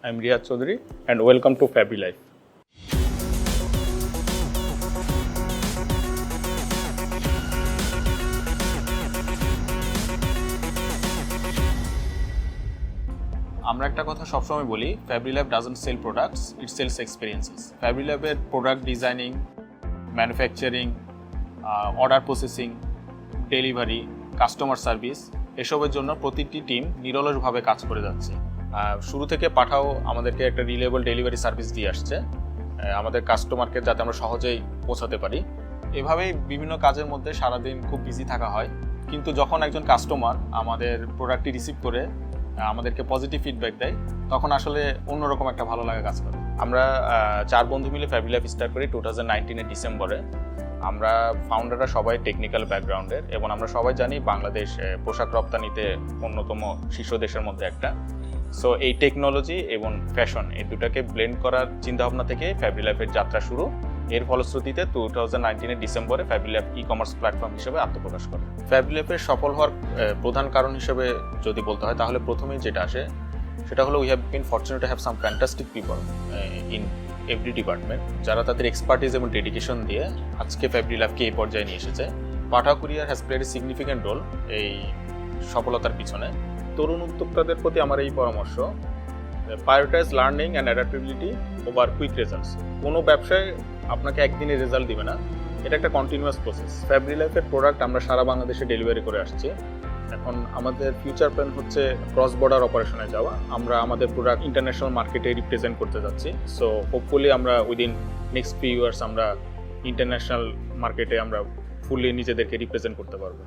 I'm Riyad Chaudhary and welcome to FabriLife. আমরা একটা কথা সবসময় বলি, FabriLife doesn't sell products, it sells experiences. FabriLife এর product designing, manufacturing, order processing, delivery, customer service এসবের জন্য প্রতিটি টিম নিরলসভাবে কাজ করে যাচ্ছে। শুরু থেকে পাঠাও আমাদেরকে একটা রিলেবল ডেলিভারি সার্ভিস দিয়ে আসছে আমাদের কাস্টমারকে, যাতে আমরা সহজেই পৌঁছাতে পারি। এভাবেই বিভিন্ন কাজের মধ্যে সারাদিন খুব বিজি থাকা হয়, কিন্তু যখন একজন কাস্টমার আমাদের প্রোডাক্টটি রিসিভ করে আমাদেরকে পজিটিভ ফিডব্যাক দেয়, তখন আসলে অন্যরকম একটা ভালো লাগা কাজ করে। আমরা 4 বন্ধু মিলে FabriLife স্টার্ট করি 2019 ডিসেম্বরে। আমরা ফাউন্ডাররা সবাই টেকনিক্যাল ব্যাকগ্রাউন্ডের এবং আমরা সবাই জানি বাংলাদেশ পোশাক রপ্তানিতে অন্যতম শীর্ষ দেশের মধ্যে একটা। সো এই টেকনোলজি এবং ফ্যাশন এই দুটাকে ব্লেন্ড করার চিন্তাভাবনা থেকে FabriLife-এর যাত্রা শুরু। এর ফলশ্রুতিতে 2019 ডিসেম্বরে FabriLife ই-কমার্স প্ল্যাটফর্ম হিসেবে আত্মপ্রকাশ করে। FabriLife-এর সফল হওয়ার প্রধান কারণ হিসেবে যদি বলতে হয়, তাহলে প্রথমেই যেটা আসে সেটা হলো we have been fortunate to have some fantastic people in every department, যারা তাদের এক্সপার্টিস এবং ডেডিকেশন দিয়ে আজকে FabriLife-কে এই পর্যায়ে নিয়ে এসেছে। Pathao courier has played a significant role এই সফলতার পিছনে। তরুণ উদ্যোক্তাদের প্রতি আমার এই পরামর্শ, prioritise learning and adaptability over quick results. কোনো ব্যবসায় আপনাকে একদিনে রেজাল্ট দিবে না, এটা একটা কন্টিনিউয়াস প্রসেস। FabriLife-এর প্রোডাক্ট আমরা সারা বাংলাদেশে ডেলিভারি করে আসছি। এখন আমাদের ফিউচার প্ল্যান হচ্ছে ক্রস বর্ডার অপারেশনে যাওয়া। আমরা আমাদের প্রোডাক্ট ইন্টারন্যাশনাল মার্কেটে রিপ্রেজেন্ট করতে যাচ্ছি। সো হোপফুলি আমরা উইদিন নেক্সট ফিউ ইয়ার্স আমরা ইন্টারন্যাশনাল মার্কেটে আমরা ফুললি নিজেদেরকে রিপ্রেজেন্ট করতে পারবো।